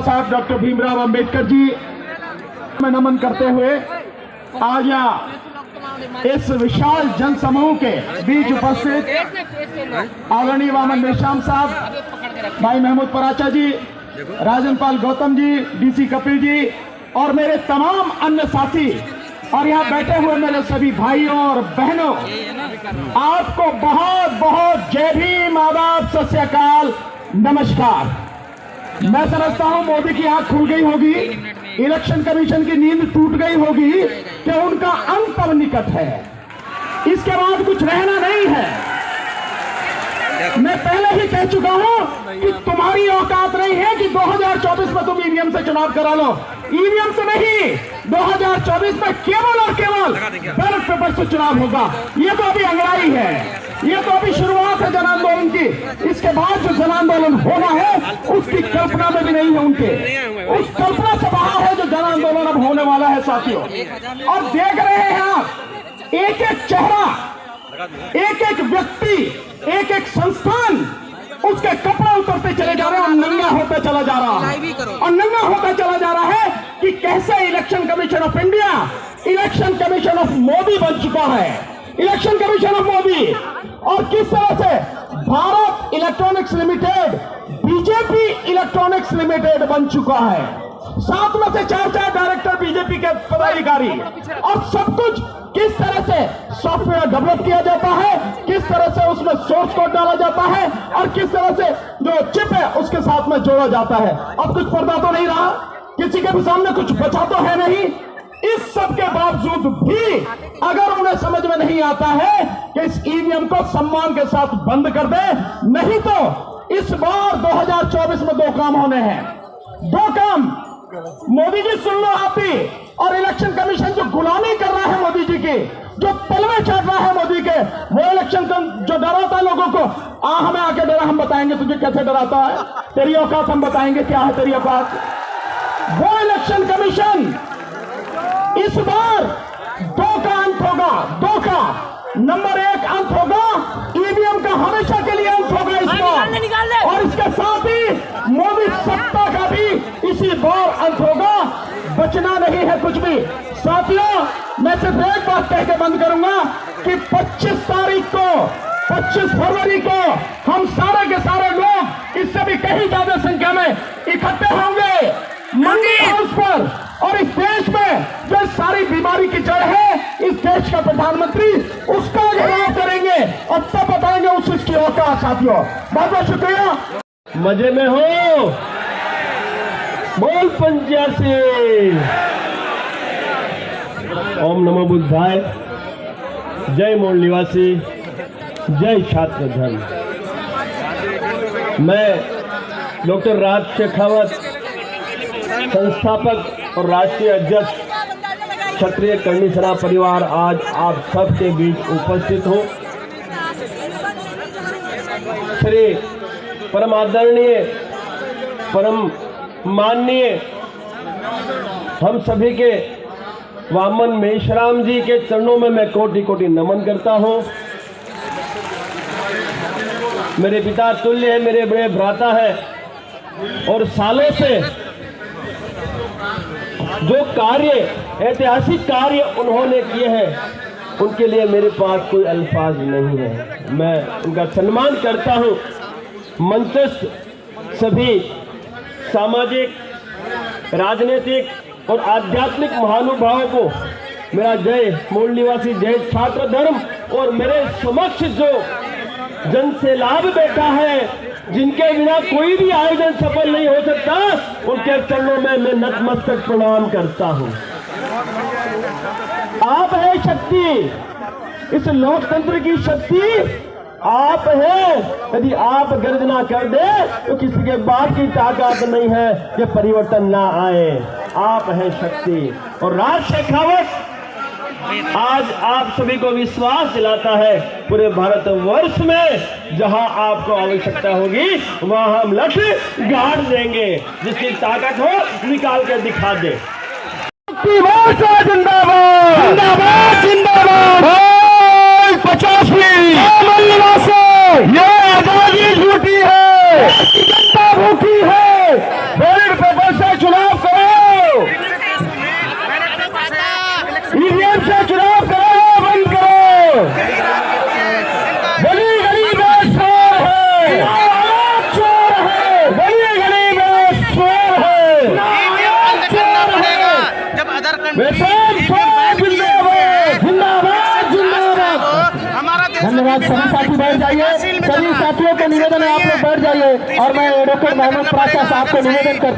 साहब डॉक्टर भीमराव अंबेडकर जी में नमन करते हुए आज यहाँ इस विशाल जनसमूह के बीच उपस्थित आदरणीय वामन मेश्राम साहब, भाई महमूद पराचा जी, राजन पाल गौतम जी, डीसी कपिल जी और मेरे तमाम अन्य साथी और यहाँ बैठे हुए मेरे सभी भाइयों और बहनों, आपको बहुत बहुत जय भीम, आदाब, सत श्री अकाल, नमस्कार। मैं समझता हूं मोदी की आंख खुल गई होगी, इलेक्शन कमीशन की नींद टूट गई होगी कि उनका अंत अब निकट है, इसके बाद कुछ रहना नहीं है। मैं पहले ही कह चुका हूं कि तुम्हारी औकात नहीं है कि 2024 में तुम ईवीएम से चुनाव करा लो। ईवीएम से नहीं, 2024 में केवल और केवल बैलेट पेपर से चुनाव होगा। ये तो अभी अंगड़ाई है, ये तो अभी शुरुआत है जन आंदोलन की। इसके बाद जो जन आंदोलन होना है उसकी कल्पना में भी नहीं है उनके, उस कल्पना से बाहर है जो जन आंदोलन अब होने वाला है साथियों। और देख रहे हैं आप एक एक चेहरा, एक एक व्यक्ति, एक एक संस्थान, उसके कपड़े उतरते चले जा रहे हैं और नंगा होता चला जा रहा है, और नंगा होता चला जा रहा है कि कैसे election commission of India election commission of Modi बन चुका है, इलेक्शन कमीशन ऑफ मोदी। और किस तरह से Bharat electronics limited BJP electronics limited बन चुका है। 7 में से 4 डायरेक्टर बीजेपी के पदाधिकारी, और सब कुछ किस तरह से सॉफ्टवेयर डेवलप किया जाता है, किस तरह से उसमें सोर्स कोड डाला जाता है और किस तरह से जो चिप है उसके साथ में जोड़ा जाता है। अब कुछ पर्दा तो नहीं रहा, किसी के भी सामने कुछ बचा तो है नहीं। इस सब के बावजूद भी अगर उन्हें समझ में नहीं आता है कि इस ईवीएम को सम्मान के साथ बंद कर दे, नहीं तो इस बार 2024 में 2 काम होने हैं। 2 काम, मोदी जी सुन लो आप ही, और इलेक्शन कमीशन जो गुलामी कर रहा है मोदी जी की, जो तलवे चाट रहा है मोदी के, वो इलेक्शन जो डराता है लोगों को, हमें आके डरा, हम बताएंगे तुझे कैसे डराता है, तेरी औकात हम बताएंगे क्या है तेरी औकात। वो इलेक्शन कमीशन इस बार 2 का अंत होगा, 2 का। नंबर 1 अंत होगा ईवीएम का, हमेशा के लिए अंत होगा इस बार, और इसके साथ ही मोदी सत्ता का भी इसी बार अंत होगा। बचना नहीं है कुछ भी साथियों। मैं सिर्फ एक बात कह के बंद करूंगा कि 25 तारीख को, 25 फरवरी को हम सारे के सारे लोग, इससे भी कहीं ज्यादा संख्या में इकट्ठे होंगे मंडी हाउस पर, और इस देश में जो सारी बीमारी की जड़ है, इस देश का प्रधानमंत्री, उसका घेराव करेंगे और तब बताएंगे उसकी औकात साथियों। बहुत बहुत शुक्रिया। मजे में हो, बोल 85। ओम नमो बुद्धाय, जय मूल निवासी, जय छात्र धर्म। मैं डॉक्टर राज शेखावत, संस्थापक और राष्ट्रीय अध्यक्ष क्षत्रिय करणी सेना परिवार, आज आप सबके बीच उपस्थित हूँ। श्री परम आदरणीय, परम माननीय हम सभी के वामन मेश्राम जी के चरणों में मैं कोटि कोटि नमन करता हूँ। मेरे पिता तुल्य है, मेरे बड़े भ्राता है, और सालों से जो कार्य, ऐतिहासिक कार्य उन्होंने किए हैं, उनके लिए मेरे पास कोई अल्फाज नहीं है। मैं उनका सम्मान करता हूँ। मंचस्थ सभी सामाजिक, राजनीतिक और आध्यात्मिक महानुभावों को मेरा जय मूल निवासी, जय छात्र धर्म। और मेरे समक्ष जो जन से लाभ बैठा है, जिनके बिना कोई भी आयोजन सफल नहीं हो सकता, उनके चरणों में मैं नतमस्तक प्रणाम करता हूं। आप है शक्ति, इस लोकतंत्र की शक्ति आप है। यदि आप गर्जना कर दे तो किसी के बाप की ताकत नहीं है कि परिवर्तन ना आए। आप है शक्ति। और राज शेखावत आज आप सभी को विश्वास दिलाता है, पूरे भारतवर्ष में जहां आपको आवश्यकता होगी वहां हम लक्ष्य गाड़ देंगे। जिसकी ताकत हो निकाल के दिखा दे। जिंदाबाद जिंदाबाद जिंदाबाद। 50वीं ये आजादी झूठी है, जनता भूखी है। बैलेट पेपर से जिंदाबाद जिंदाबाद। हमारा देश धन्यवाद। सभी साथी बैठ जाइए, सभी साथियों को निवेदन है आप लोग बैठ जाइए और मैं एडवोकेट मोहम्मद प्राचा साहब को निवेदन करता